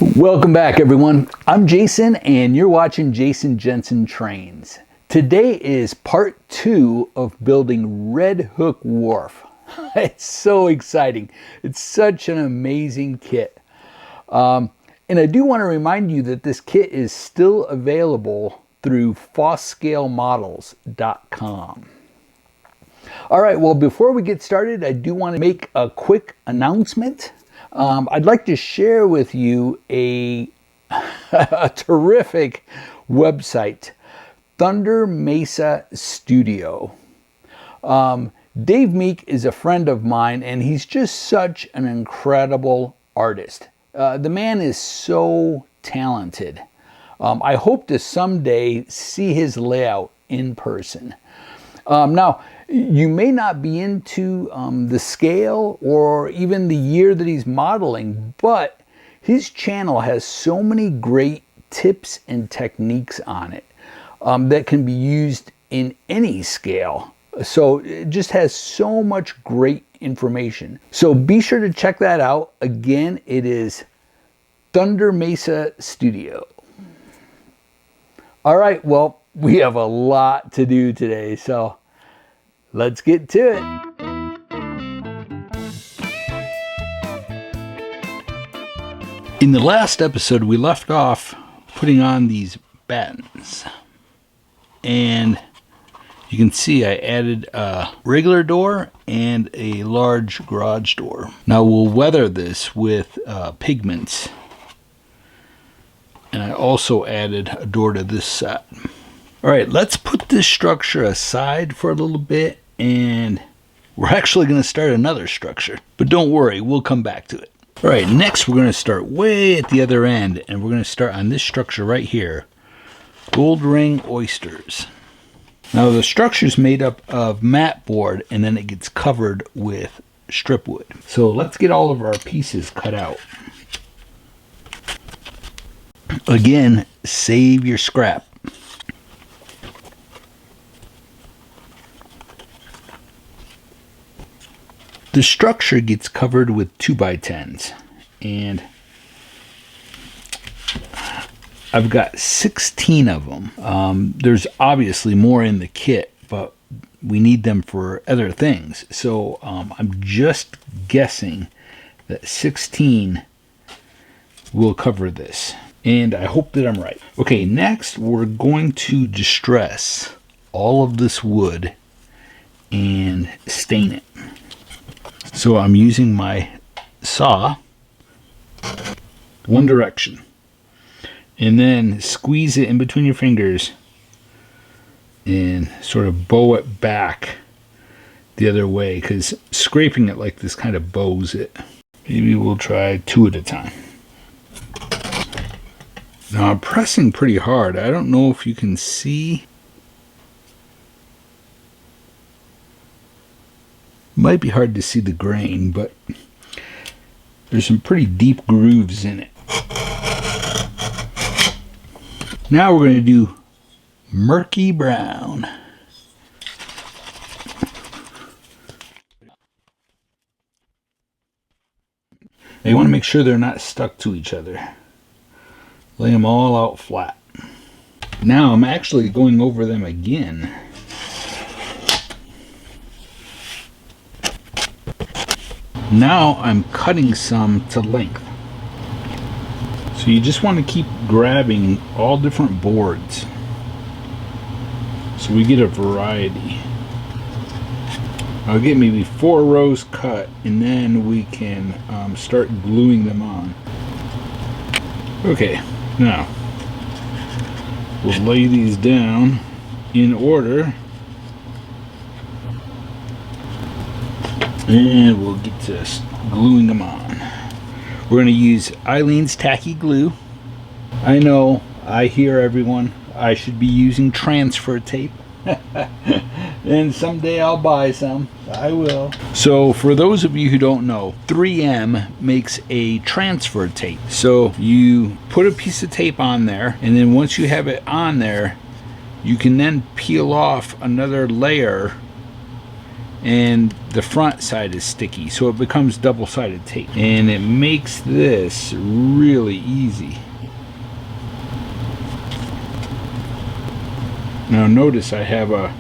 Welcome back, everyone. I'm Jason and you're watching Jason Jensen Trains. Today is part 2 of building Red Hook Wharf. It's so exciting. It's such an amazing kit. And I do want to remind you that this kit is still available through fosscalemodels.com. All right, well, before we get started, I do want to make a quick announcement. I'd like to share with you a terrific website, Thunder Mesa Studio. Dave Meek is a friend of mine, and he's just such an incredible artist. The man is so talented. I hope to someday see his layout in person. Now, you may not be into the scale or even the year that he's modeling, but his channel has so many great tips and techniques on it that can be used in any scale. So it just has so much great information. So be sure to check that out. Again, it is Thunder Mesa Studio. All right, well, we have a lot to do today, so let's get to it. In the last episode, we left off putting on these battens. And you can see I added a regular door and a large garage door. Now we'll weather this with pigments. And I also added a door to this set. All right, let's put this structure aside for a little bit, and we're actually going to start another structure. But don't worry, we'll come back to it. All right, next we're going to start way at the other end, and we're going to start on this structure right here, gold ring oysters. Now the structure is made up of mat board, and then it gets covered with strip wood. So let's get all of our pieces cut out. Again, save your scrap. The structure gets covered with 2x10s, and I've got 16 of them. There's obviously more in the kit, but we need them for other things. So I'm just guessing that 16 will cover this, and I hope that I'm right. Okay, next we're going to distress all of this wood and stain it. So I'm using my saw, one direction, and then squeeze it in between your fingers and sort of bow it back the other way, because scraping it like this kind of bows it. Maybe we'll try 2 at a time. Now I'm pressing pretty hard. I don't know if you can see. Might be hard to see the grain, but there's some pretty deep grooves in it. Now we're going to do murky brown. You want to make sure they're not stuck to each other. Lay them all out flat. Now I'm actually going over them again. Now I'm cutting some to length. So you just want to keep grabbing all different boards so we get a variety. I'll get maybe 4 rows cut, and then we can start gluing them on. Okay, now we'll lay these down in order. And we'll get to gluing them on. We're going to use Eileen's tacky glue. I know, I hear everyone, I should be using transfer tape. And someday I'll buy some. I will. So for those of you who don't know, 3M makes a transfer tape. So you put a piece of tape on there, and then once you have it on there, you can then peel off another layer and the front side is sticky, so it becomes double-sided tape, and it makes this really easy. Now notice I have a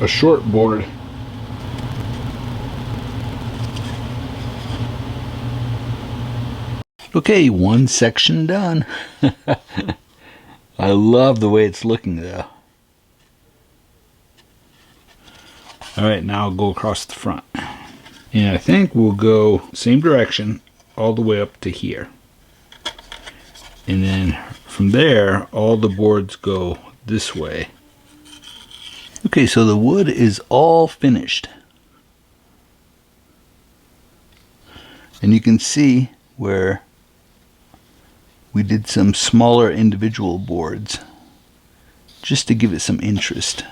short board. Okay, one section done. I love the way it's looking though. Alright, now I'll go across the front. And I think we'll go same direction all the way up to here. And then from there, all the boards go this way. Okay, so the wood is all finished. And you can see where we did some smaller individual boards just to give it some interest.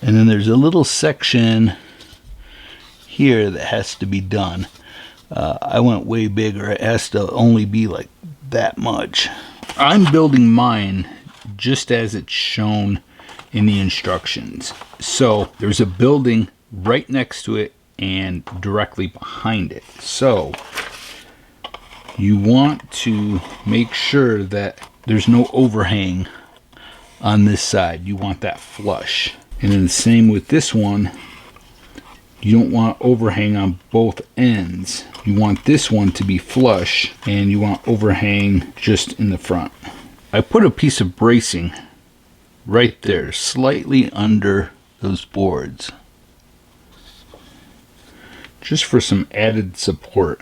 And then there's a little section here that has to be done. I went way bigger. It has to only be like that much. I'm building mine just as it's shown in the instructions. So there's a building right next to it and directly behind it. So you want to make sure that there's no overhang on this side. You want that flush. And then the same with this one. You don't want overhang on both ends. You want this one to be flush, and you want overhang just in the front. I put a piece of bracing right there, slightly under those boards, just for some added support,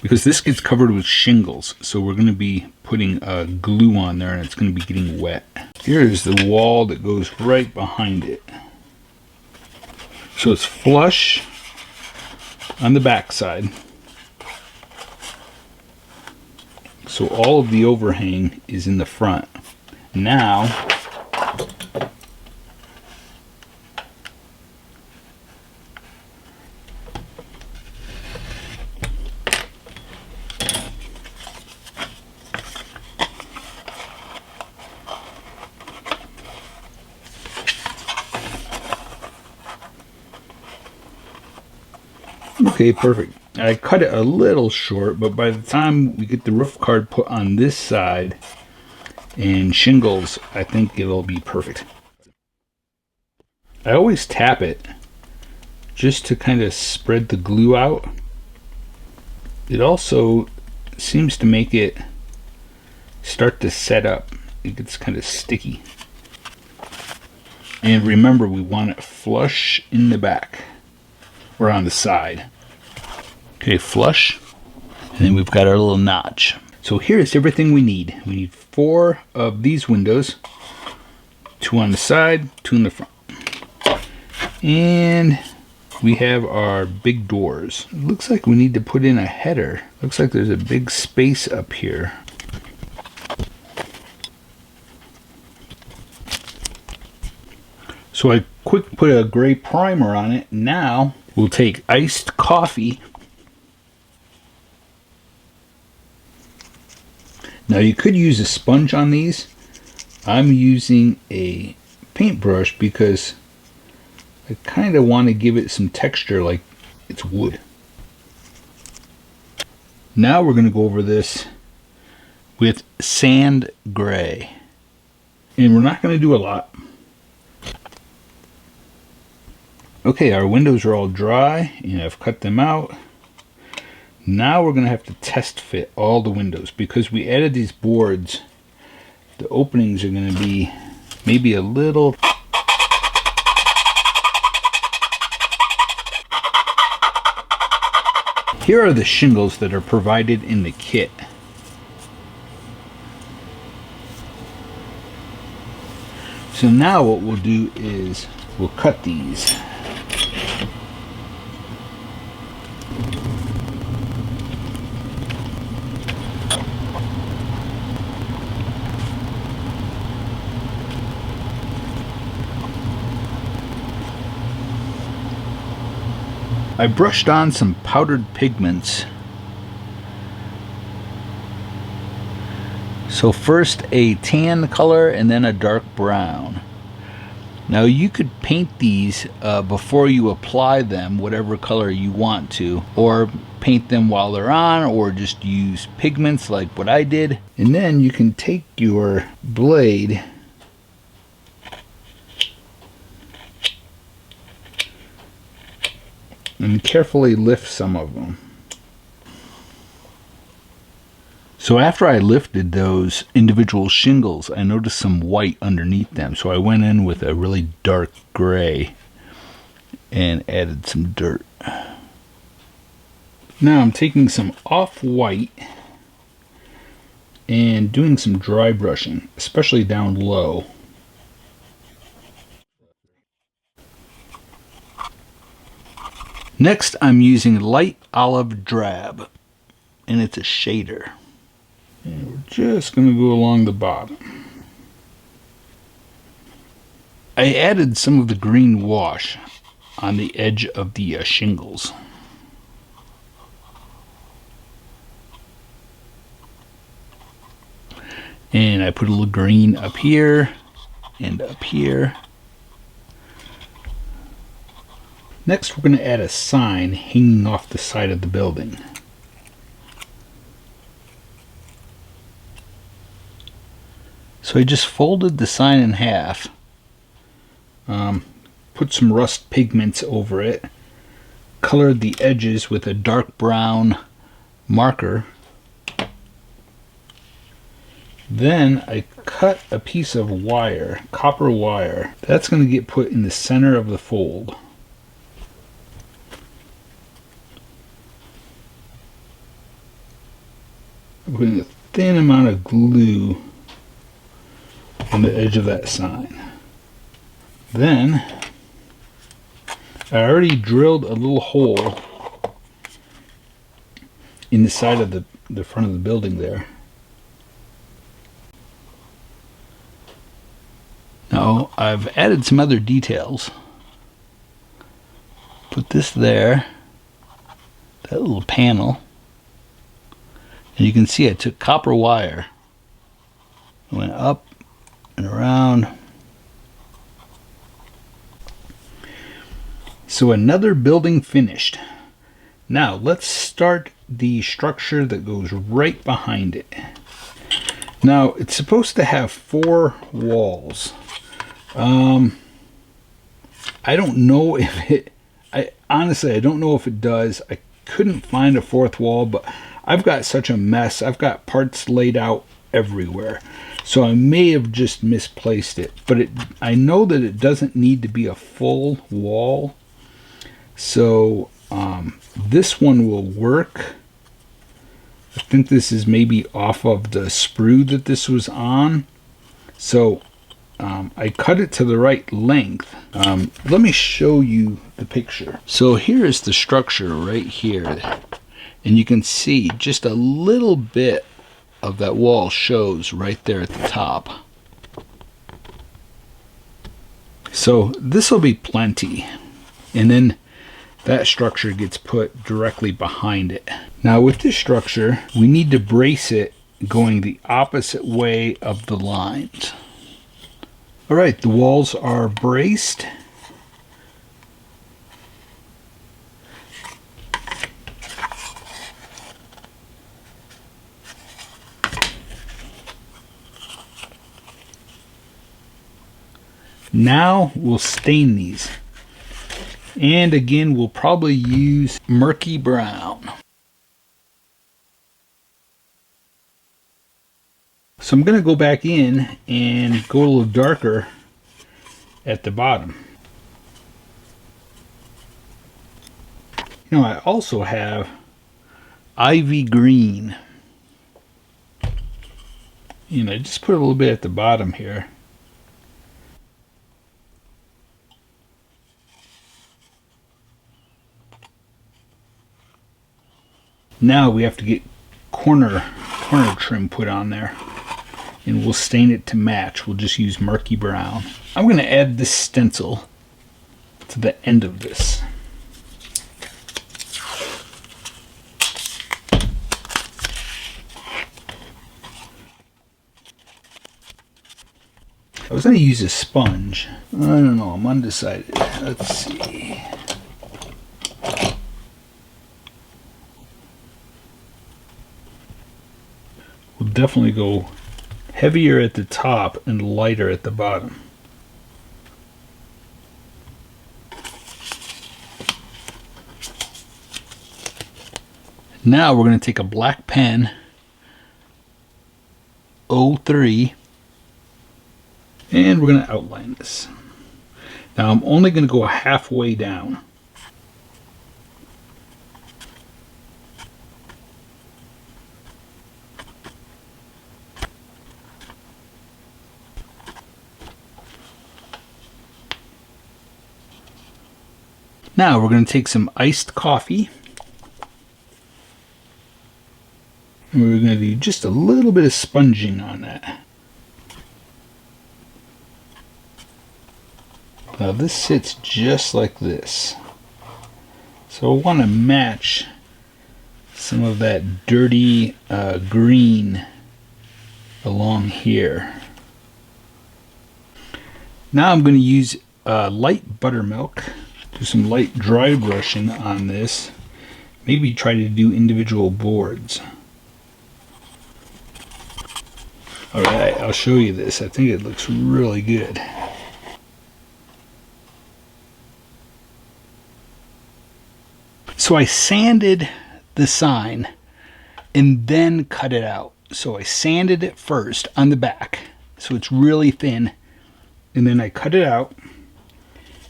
because this gets covered with shingles, so we're going to be putting glue on there and it's going to be getting wet. Here's the wall that goes right behind it. So it's flush on the back side. So all of the overhang is in the front. Now okay, perfect. I cut it a little short, but by the time we get the roof card put on this side and shingles, I think it'll be perfect. I always tap it just to kind of spread the glue out. It also seems to make it start to set up. It gets kind of sticky. And remember, we want it flush in the back or on the side. Okay, flush, and then we've got our little notch. So here's everything we need. We need 4 of these windows, 2 on the side, 2 in the front. And we have our big doors. It looks like we need to put in a header. Looks like there's a big space up here. So I quick put a gray primer on it. Now we'll take iced coffee. Now you could use a sponge on these. I'm using a paintbrush because I kind of want to give it some texture like it's wood. Now we're going to go over this with sand gray. And we're not going to do a lot. Okay, our windows are all dry and I've cut them out. Now we're going to have to test fit all the windows because we added these boards. The openings are going to be maybe a little. Here are the shingles that are provided in the kit. So now what we'll do is we'll cut these. I brushed on some powdered pigments So first a tan color and then a dark brown. Now you could paint these before you apply them, whatever color you want to, or paint them while they're on, or just use pigments like what I did. And then you can take your blade and carefully lift some of them. So after I lifted those individual shingles, I noticed some white underneath them. So I went in with a really dark gray and added some dirt. Now I'm taking some off-white and doing some dry brushing, especially down low. Next I'm using light olive drab, and it's a shader. And we're just going to go along the bottom. I added some of the green wash on the edge of the shingles. And I put a little green up here and up here. Next we're going to add a sign hanging off the side of the building. So I just folded the sign in half, put some rust pigments over it, colored the edges with a dark brown marker. Then I cut a piece of wire, copper wire. That's going to get put in the center of the fold. I'm putting a thin amount of glue on the edge of that sign. Then I already drilled a little hole in the side of the front of the building there. Now I've added some other details. Put this there, that little panel, and you can see I took copper wire, went up and around. So another building finished. Now let's start the structure that goes right behind it. Now it's supposed to have 4 walls. I don't know if it, honestly I don't know if it does. I couldn't find a 4th wall, but I've got such a mess. I've got parts laid out everywhere. So I may have just misplaced it, but I know that it doesn't need to be a full wall. So this one will work. I think this is maybe off of the sprue that this was on. So I cut it to the right length. Let me show you the picture. So here is the structure right here. And you can see just a little bit of that wall shows right there at the top. So this will be plenty. And then that structure gets put directly behind it. Now with this structure, we need to brace it going the opposite way of the lines. All right, the walls are braced. Now we'll stain these. And again, we'll probably use murky brown. So I'm going to go back in and go a little darker at the bottom. You know, I also have ivy green. And I just put a little bit at the bottom here. Now we have to get corner trim put on there, and we'll stain it to match. We'll just use murky brown. I'm going to add this stencil to the end of this. was going to use a sponge. I don't know, I'm undecided. Let's see. We'll definitely go heavier at the top and lighter at the bottom. Now we're going to take a black pen, 03, and we're going to outline this. Now I'm only going to go halfway down. Now we're going to take some iced coffee. And we're going to do just a little bit of sponging on that. Now this sits just like this. So I want to match some of that dirty green along here. Now I'm going to use light buttermilk. Do some light dry brushing on this. Maybe try to do individual boards. Alright, I'll show you this. I think it looks really good. So I sanded the sign and then cut it out. So I sanded it first on the back so it's really thin, and then I cut it out.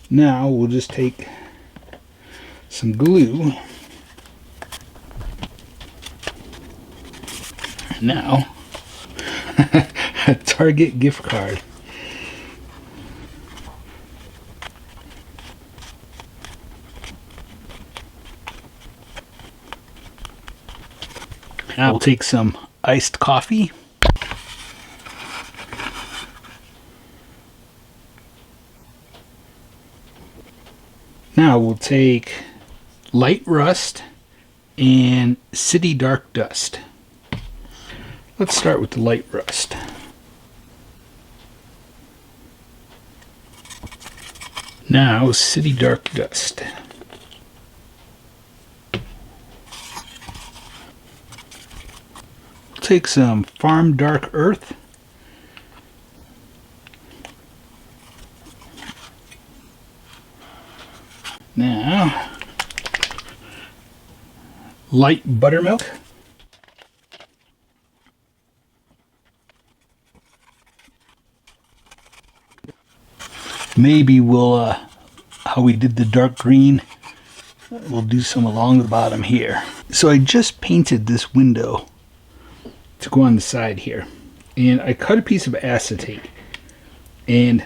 Now we'll just take some glue. Now a Target gift card. Now we'll take some iced coffee. Now we'll take light rust and city dark dust. Let's start with the light rust. Now city dark dust. We'll take some farm dark earth. Now light buttermilk. Maybe we'll, how we did the dark green, we'll do some along the bottom here. So I just painted this window to go on the side here. And I cut a piece of acetate. And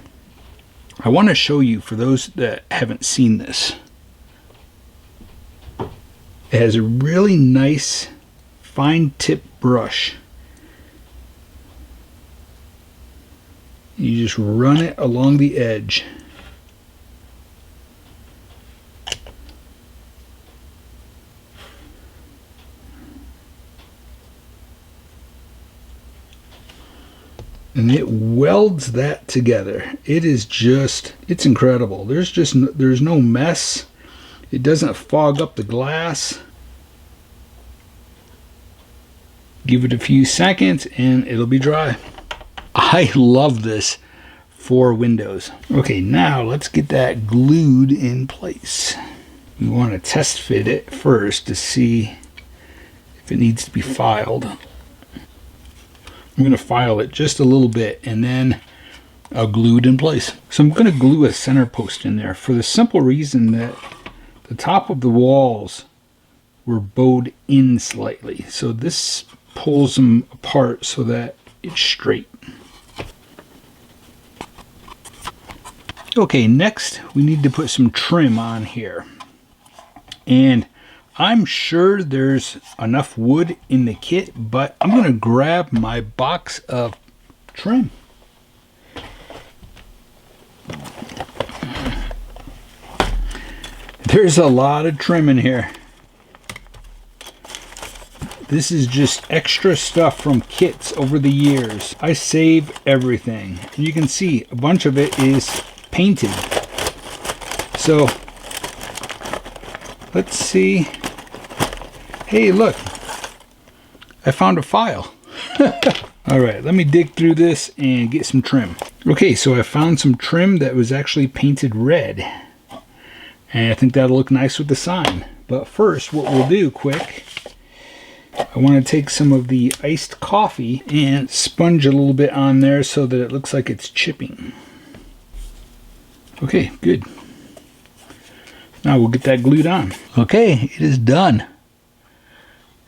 I want to show you, for those that haven't seen this, it has a really nice fine tip brush. You just run it along the edge. And it welds that together. It is just, it's incredible. There's no mess. It doesn't fog up the glass. Give it a few seconds and it'll be dry. I love this for windows. Okay, now let's get that glued in place. We want to test fit it first to see if it needs to be filed. I'm going to file it just a little bit and then I'll glue it in place. So I'm going to glue a center post in there for the simple reason that the top of the walls were bowed in slightly. So this pulls them apart so that it's straight. Okay, next we need to put some trim on here. And I'm sure there's enough wood in the kit, but I'm going to grab my box of trim. There's a lot of trim in here. This is just extra stuff from kits over the years. I save everything. And you can see a bunch of it is painted. So let's see. Hey, look. I found a file. All right, let me dig through this and get some trim. Okay, so I found some trim that was actually painted red. And I think that'll look nice with the sign. But first, what we'll do quick, I want to take some of the iced coffee and sponge a little bit on there so that it looks like it's chipping. Okay, good. Now we'll get that glued on. Okay, it is done.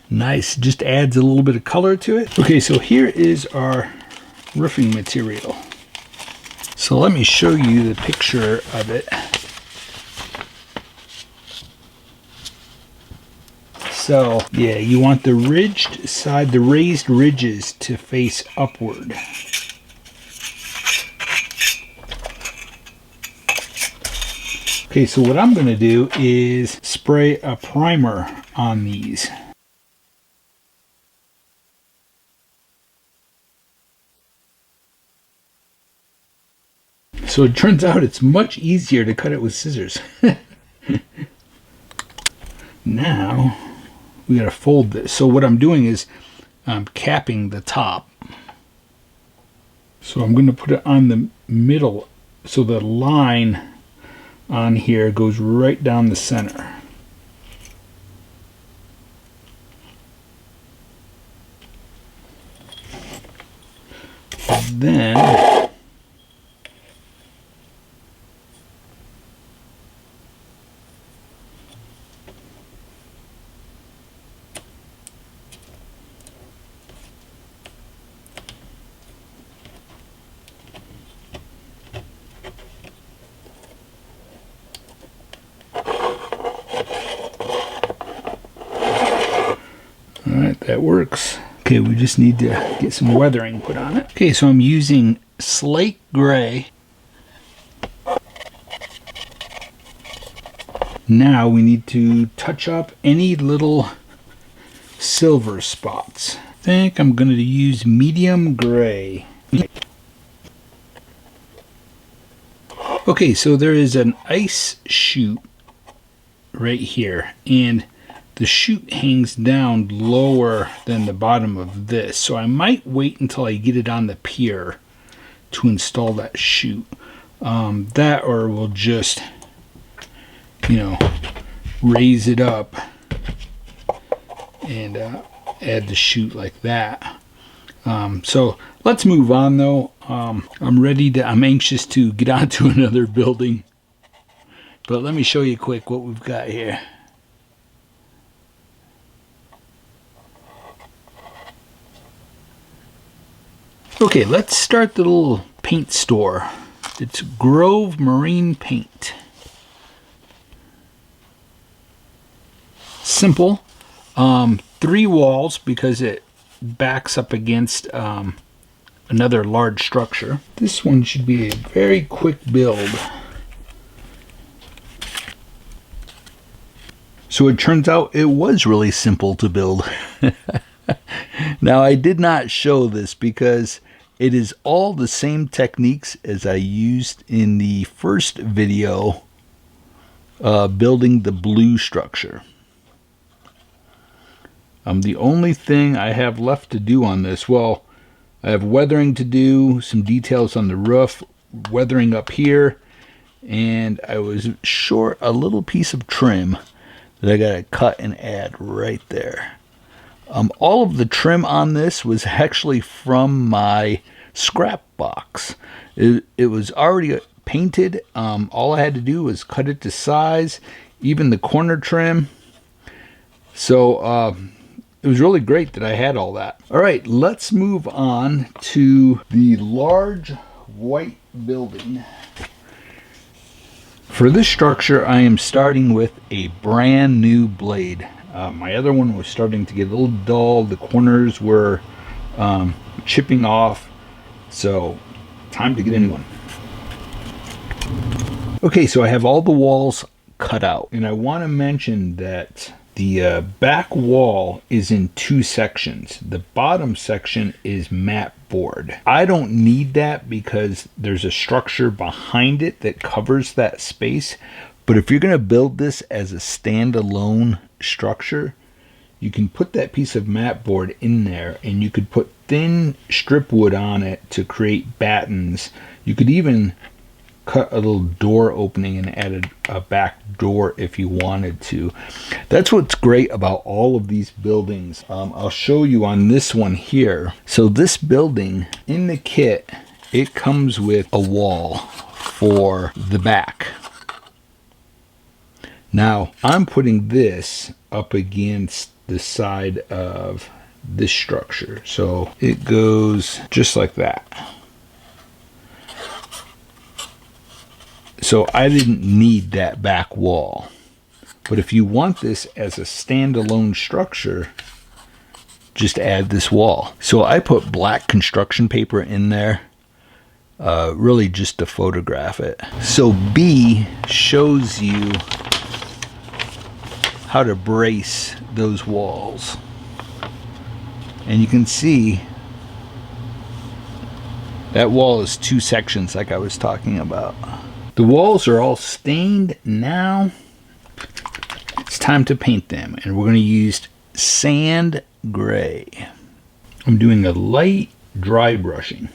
Nice, just adds a little bit of color to it. Okay, so here is our roofing material. So let me show you the picture of it. So yeah, you want the ridged side, the raised ridges to face upward. Okay, so what I'm going to do is spray a primer on these. So it turns out it's much easier to cut it with scissors. Now we gotta fold this. So what I'm doing is I'm capping the top. So I'm going to put it on the middle so the line on here goes right down the center. Then alright, that works. Okay, we just need to get some weathering put on it. Okay, so I'm using slate gray. Now we need to touch up any little silver spots. I think I'm going to use medium gray. Okay, so there is an ice chute right here, and the chute hangs down lower than the bottom of this, so I might wait until I get it on the pier to install that chute. That, or we'll just, you know, raise it up and add the chute like that. So let's move on though. I'm anxious to get on to another building, but let me show you quick what we've got here. Okay, let's start the little paint store. It's Grove Marine Paint. Simple. 3 walls because it backs up against another large structure. This one should be a very quick build. So it turns out it was really simple to build. Now I did not show this because it is all the same techniques as I used in the first video building the blue structure. The only thing I have left to do on this, well, I have weathering to do, some details on the roof, weathering up here, and I was short a little piece of trim that I got to cut and add right there. All of the trim on this was actually from my scrap box. It was already painted. All I had to do was cut it to size, even the corner trim. So it was really great that I had all that. All right, let's move on to the large white building. For this structure, I am starting with a brand new blade. My other one was starting to get a little dull. The corners were chipping off. So, time to get a new one. Okay, so I have all the walls cut out. And I want to mention that The back wall is in two sections. The bottom section is mat board. I don't need that because there's a structure behind it that covers that space. But if you're going to build this as a standalone structure, you can put that piece of mat board in there, and you could put thin strip wood on it to create battens. You could even cut a little door opening and add a back door if you wanted to. That's what's great about all of these buildings. I'll show you on this one here. So this building, in the kit, it comes with a wall for the back. Now I'm putting this up against the side of this structure, so it goes just like that. So I didn't need that back wall. But if you want this as a standalone structure, just add this wall. So I put black construction paper in there, really just to photograph it. So B shows you how to brace those walls. And you can see that wall is two sections like I was talking about. The walls are all stained now. It's time to paint them, and we're going to use sand gray. I'm doing a light dry brushing.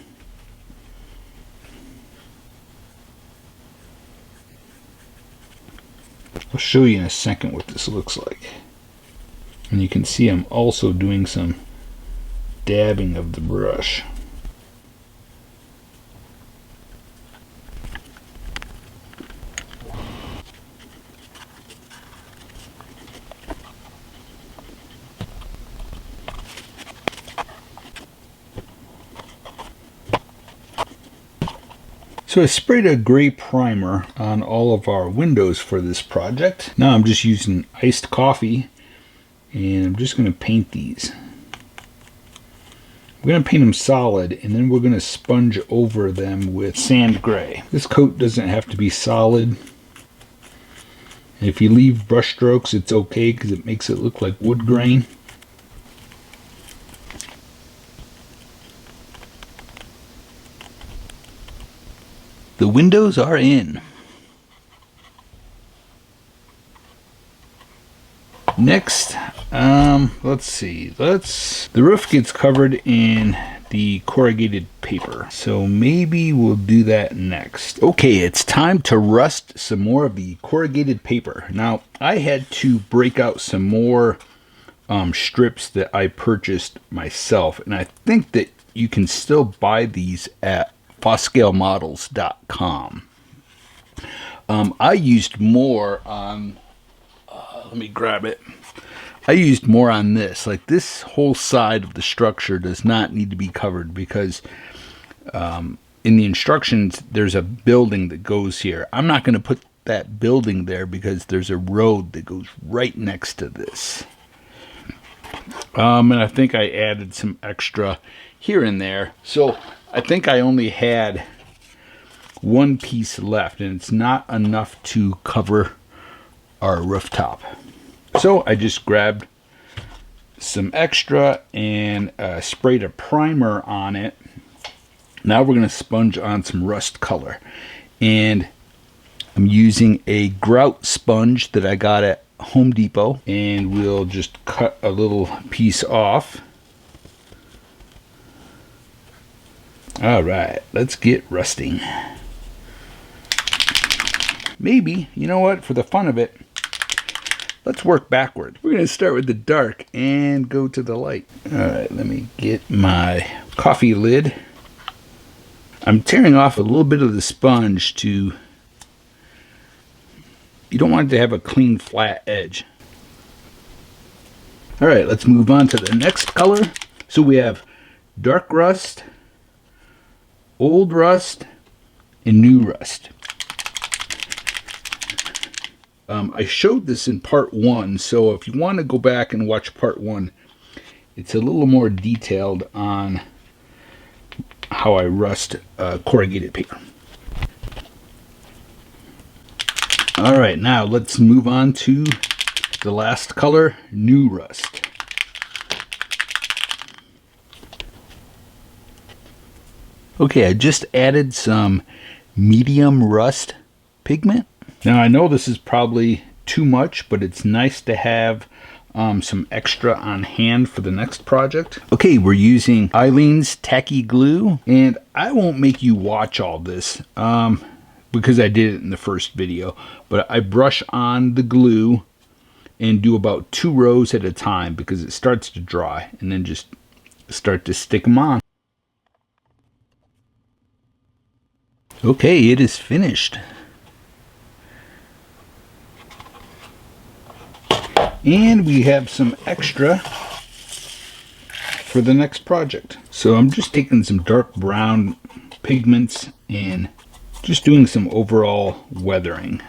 I'll show you in a second what this looks like. And you can see I'm also doing some dabbing of the brush. So I sprayed a gray primer on all of our windows for this project. Now I'm just using iced coffee, and I'm just going to paint these. We're going to paint them solid, and then we're going to sponge over them with sand gray. This coat doesn't have to be solid. And if you leave brush strokes, it's okay because it makes it look like wood grain. The windows are in. Next, let's see. The roof gets covered in the corrugated paper, so maybe we'll do that next. Okay, it's time to rust some more of the corrugated paper. Now, I had to break out some more strips that I purchased myself, and I think that you can still buy these at FosScaleModels.com. I used more on, let me grab it. I used more on this. Like, this whole side of the structure does not need to be covered because in the instructions there's a building that goes here. I'm not going to put that building there because there's a road that goes right next to this. And I think I added some extra here and there. So I think I only had one piece left, and it's not enough to cover our rooftop. So I just grabbed some extra and sprayed a primer on it. Now we're going to sponge on some rust color. And I'm using a grout sponge that I got at Home Depot. And we'll just cut a little piece off. Alright, let's get rusting. Maybe, you know what, for the fun of it, let's work backward. We're going to start with the dark and go to the light. Alright, let me get my coffee lid. I'm tearing off a little bit of the sponge to... You don't want it to have a clean, flat edge. Alright, let's move on to the next color. So we have dark rust, old rust, and new rust. I showed this in part 1, so if you want to go back and watch part 1, it's a little more detailed on how I rust corrugated paper. Alright, now let's move on to The last color, New Rust. Okay, I just added some medium rust pigment. Now I know this is probably too much, but it's nice to have some extra on hand for the next project. Okay, we're using Eileen's tacky glue, and I won't make you watch all this because I did it in the first video, but I brush on the glue and do about 2 rows at a time because it starts to dry, and then just start to stick them on. Okay, it is finished. And we have some extra for the next project. So I'm just taking some dark brown pigments and just doing some overall weathering,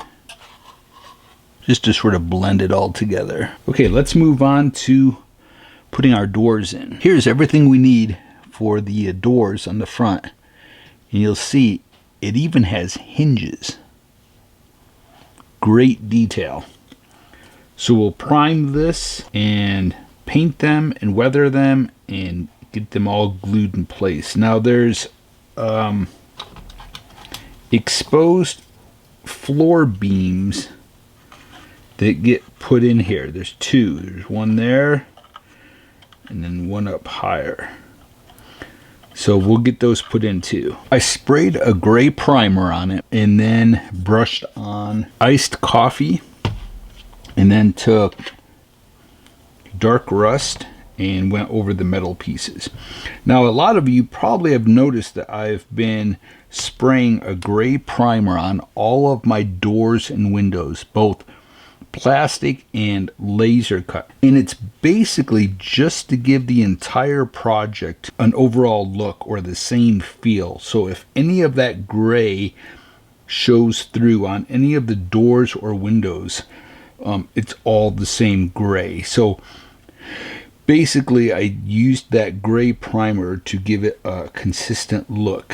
just to sort of blend it all together. Okay, let's move on to putting our doors in. Here's everything we need for the doors on the front. And you'll see it even has hinges. Great detail. So we'll prime this and paint them and weather them and get them all glued in place. Now there's exposed floor beams that get put in here. There's 2. There's one there and then one up higher. So we'll get those put in too. I sprayed a gray primer on it and then brushed on iced coffee, and then took dark rust and went over the metal pieces. Now a lot of you probably have noticed that I've been spraying a gray primer on all of my doors and windows, both plastic and laser cut. And it's basically just to give the entire project an overall look or the same feel. So if any of that gray shows through on any of the doors or windows, it's all the same gray. So basically I used that gray primer to give it a consistent look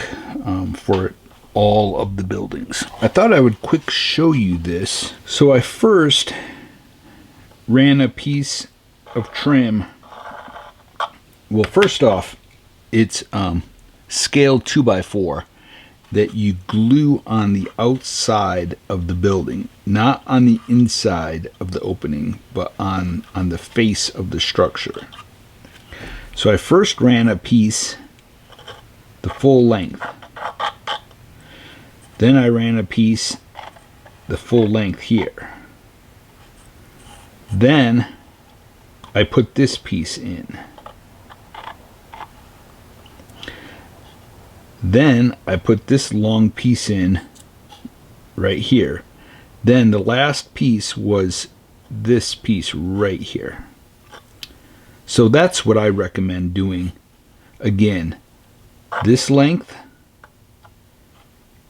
for all of the buildings. I thought I would quick show you this. So I first ran a piece of trim. Well, first off, it's scale 2x4 that you glue on the outside of the building, not on the inside of the opening, but on the face of the structure. So I first ran a piece the full length. Then I ran a piece the full length here. Then I put this piece in. Then I put this long piece in right here. Then the last piece was this piece right here. So that's what I recommend doing. Again, this length,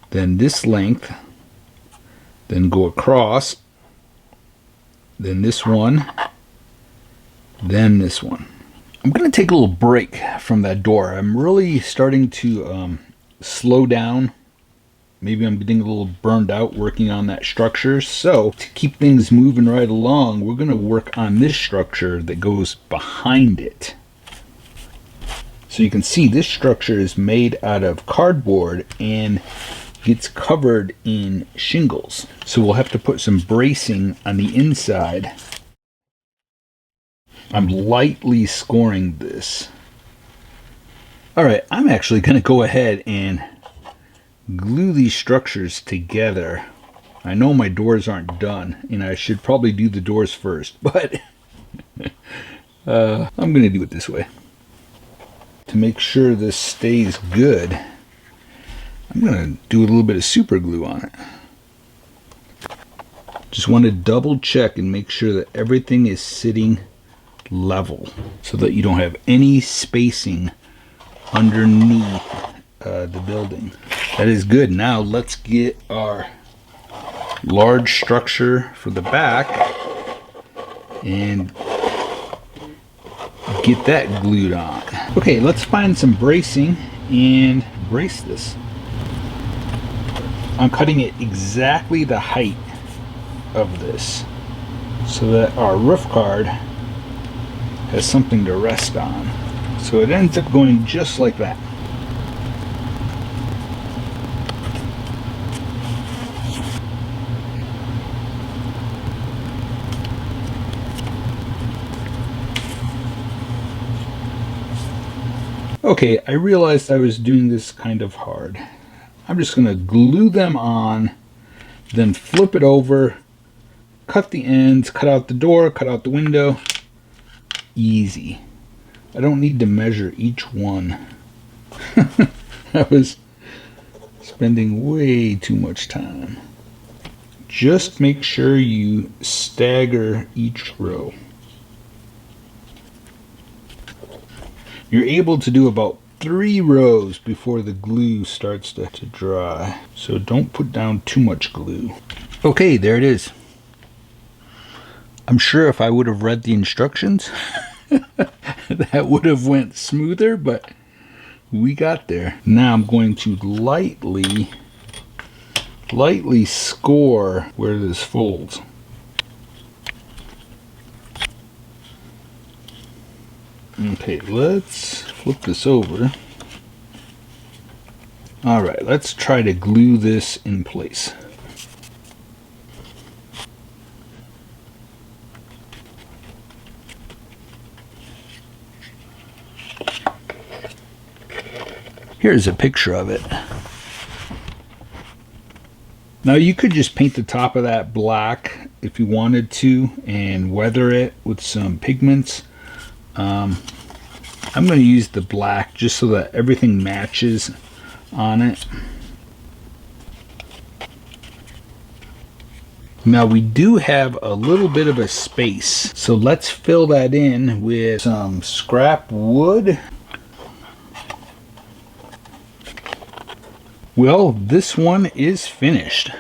then this length, then go across, then this one, then this one. I'm going to take a little break from that door. I'm really starting to slow down. Maybe I'm getting a little burned out working on that structure. So to keep things moving right along, we're going to work on this structure that goes behind it. So you can see this structure is made out of cardboard and gets covered in shingles. So we'll have to put some bracing on the inside. I'm lightly scoring this. Alright, I'm actually going to go ahead and glue these structures together. I know my doors aren't done, and I should probably do the doors first, but I'm going to do it this way. To make sure this stays good, I'm going to do a little bit of super glue on it. Just want to double check and make sure that everything is sitting level so that you don't have any spacing underneath the building. That is good. Now let's get our large structure for the back and get that glued on. Okay, let's find some bracing and brace this. I'm cutting it exactly the height of this. so that our roof card has something to rest on. So it ends up going just like that. Okay, I realized I was doing this kind of hard. I'm just going to glue them on, then flip it over, cut the ends, cut out the door, cut out the window. Easy. I don't need to measure each one. I was spending way too much time. Just make sure you stagger each row. You're able to do about 3 rows before the glue starts to dry. So don't put down too much glue. Okay, there it is. I'm sure if I would have read the instructions, that would have went smoother, but we got there. Now I'm going to lightly score where this folds. Okay, let's flip this over. Alright, let's try to glue this in place. Here's a picture of it. Now you could just paint the top of that black if you wanted to and weather it with some pigments. I'm going to use the black just so that everything matches on it. Now we do have a little bit of a space, so let's fill that in with some scrap wood. Well, this one is finished.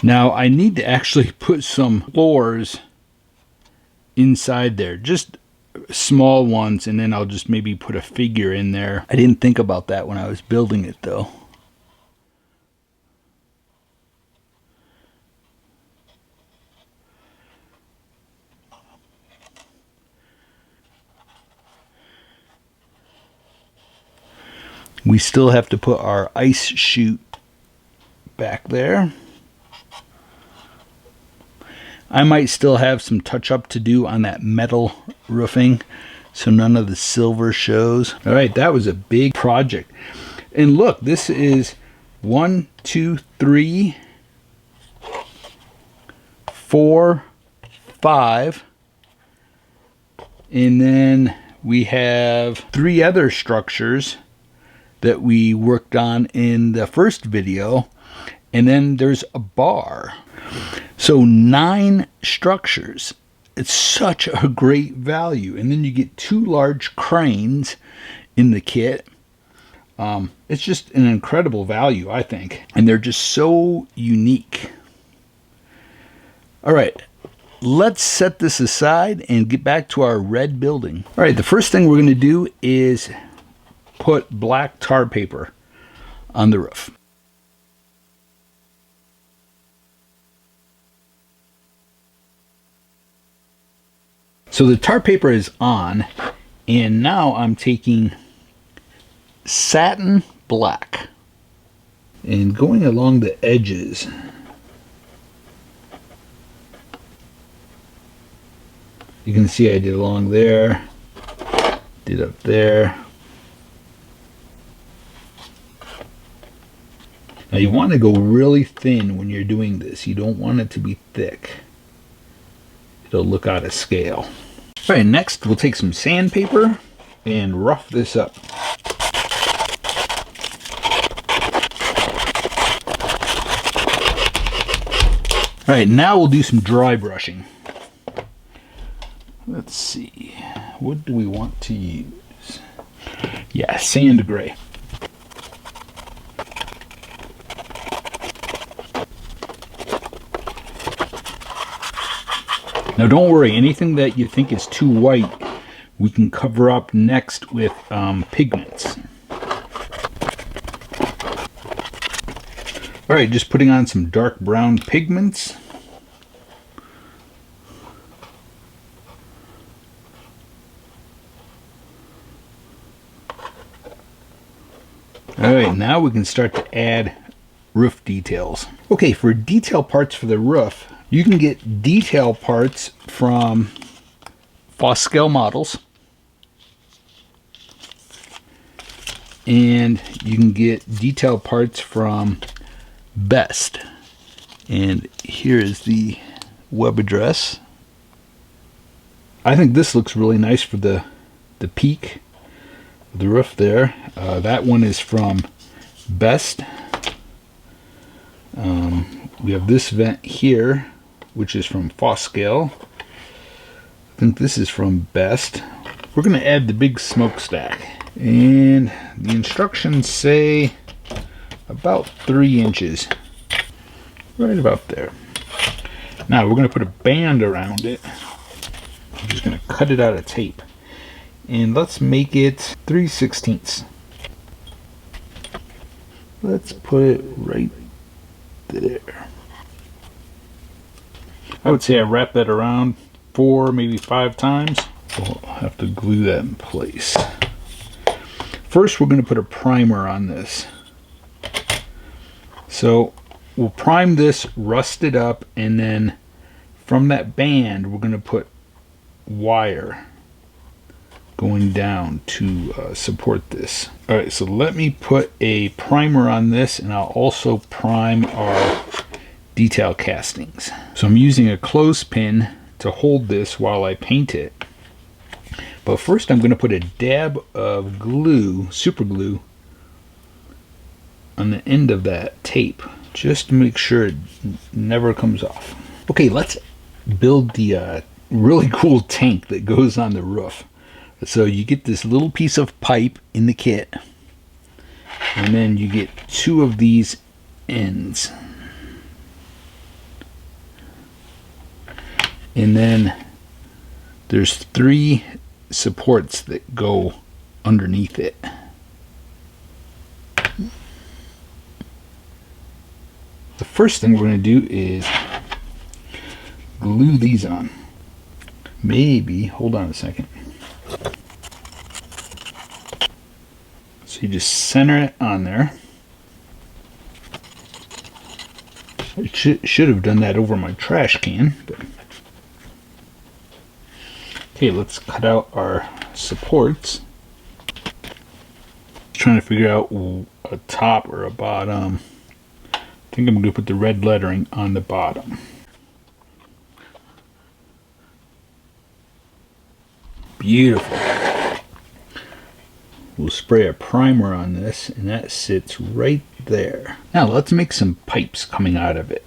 Now I need to actually put some floors inside there, just small ones, and then I'll just maybe put a figure in there. I didn't think about that when I was building it though. We still have to put our ice chute back there. I might still have some touch up to do on that metal roofing, so none of the silver shows. All right, that was a big project. And look, this is 1, 2, 3, 4, 5. And then we have 3 other structures that we worked on in the first video. And then there's a bar. So 9 structures. It's such a great value. And then you get 2 large cranes in the kit. It's just an incredible value, I think. And they're just so unique. All right, let's set this aside and get back to our red building. All right, the first thing we're going to do is put black tar paper on the roof. So the tar paper is on, and now I'm taking satin black and going along the edges. You can see I did along there, did up there. Now you want to go really thin when you're doing this. You don't want it to be thick. It'll look out of scale. All right, next we'll take some sandpaper and rough this up. All right, now we'll do some dry brushing. Let's see, what do we want to use? Yeah, sand gray. Now don't worry, anything that you think is too white, we can cover up next with pigments. All right, just putting on some dark brown pigments. All right, now we can start to add roof details. Okay, for detail parts for the roof, you can get detail parts from Fos Scale Models, and you can get detail parts from Best. And here is the web address. I think this looks really nice for the peak of the roof there. That one is from Best. We have this vent here, which is from Fos Scale. I think this is from Best. We're going to add the big smokestack. And the instructions say about 3 inches. Right about there. Now we're going to put a band around it. I'm just going to cut it out of tape. And let's make it 3/16. Let's put it right there. I would say I wrap that around 4, maybe 5 times. We'll have to glue that in place. First, we're going to put a primer on this. So we'll prime this, rust it up, and then from that band, we're going to put wire going down to support this. All right, so let me put a primer on this, and I'll also prime our detail castings. So I'm using a clothespin to hold this while I paint it. But first I'm going to put a dab of glue, super glue, on the end of that tape, just to make sure it never comes off. Okay, let's build the really cool tank that goes on the roof. So you get this little piece of pipe in the kit, and then you get 2 of these ends. And then there's 3 supports that go underneath it. The first thing we're going to do is glue these on. Maybe, hold on a second. So you just center it on there. I should have done that over my trash can. But okay, let's cut out our supports. Trying to figure out a top or a bottom. I think I'm going to put the red lettering on the bottom. Beautiful. We'll spray a primer on this, and that sits right there. Now let's make some pipes coming out of it.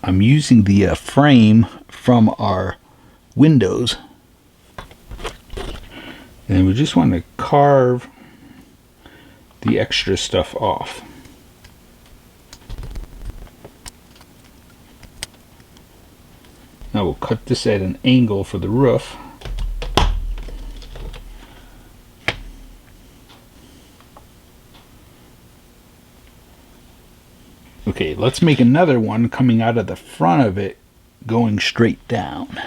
I'm using the frame from our windows, and we just want to carve the extra stuff off. Now we'll cut this at an angle for the roof. Okay, let's make another one coming out of the front of it, going straight down.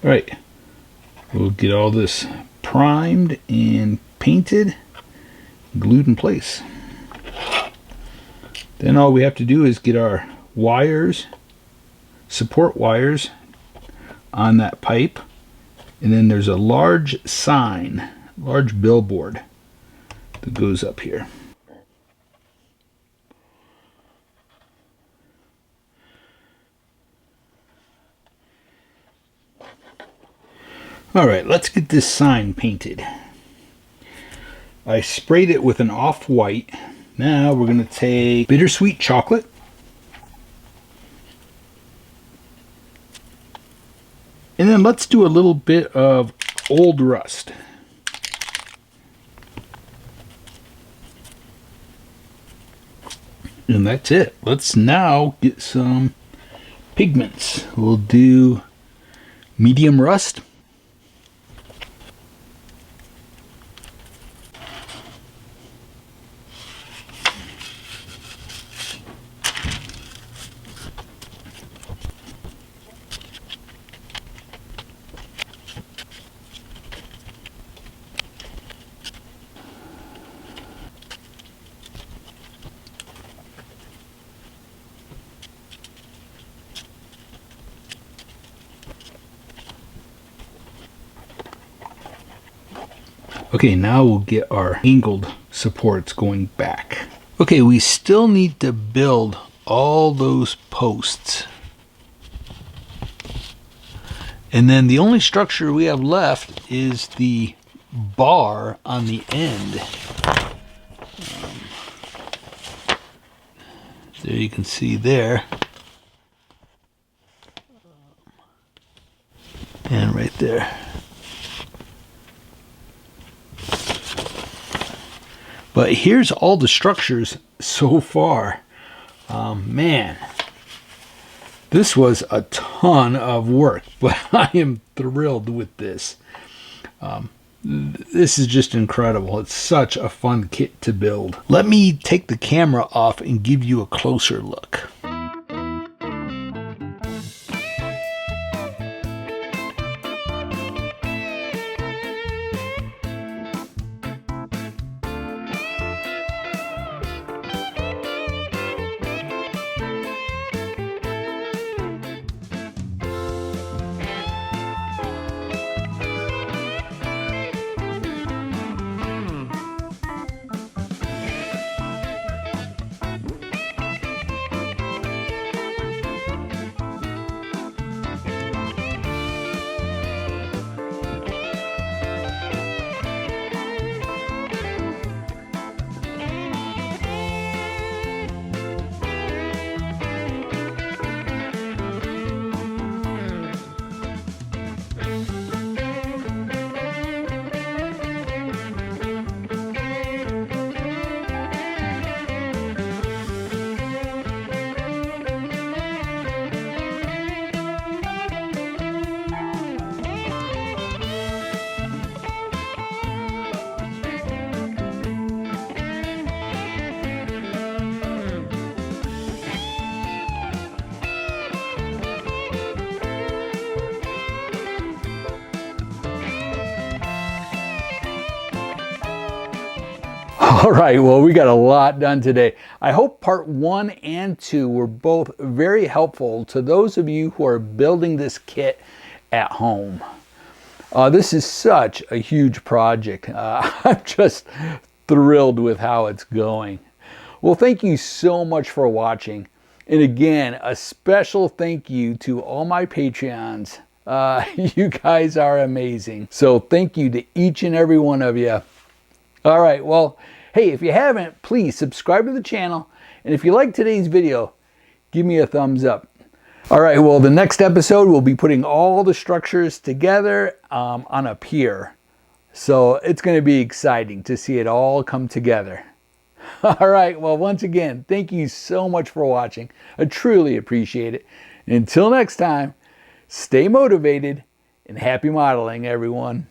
Alright, we'll get all this primed and painted, glued in place. Then all we have to do is get our wires, support wires, on that pipe, and then there's a large sign, large billboard that goes up here. Alright, let's get this sign painted. I sprayed it with an off-white. Now we're going to take bittersweet chocolate. And then let's do a little bit of old rust. And that's it. Let's now get some pigments. We'll do medium rust. Okay, now we'll get our angled supports going back. Okay, we still need to build all those posts. And then the only structure we have left is the bar on the end. There you can see there. And right there. But here's all the structures so far. Man, this was a ton of work, but I am thrilled with this. This is just incredible. It's such a fun kit to build. Let me take the camera off and give you a closer look. All right, well, we got a lot done today. I hope part 1 and 2 were both very helpful to those of you who are building this kit at home. This is such a huge project. I'm just thrilled with how it's going. Well, thank you so much for watching. And again, a special thank you to all my Patreons. You guys are amazing. So thank you to each and every one of you. All right, well, hey, if you haven't, please subscribe to the channel. And if you like today's video, give me a thumbs up. All right, well, the next episode, we'll be putting all the structures together on a pier. So it's going to be exciting to see it all come together. All right, well, once again, thank you so much for watching. I truly appreciate it. Until next time, stay motivated and happy modeling, everyone.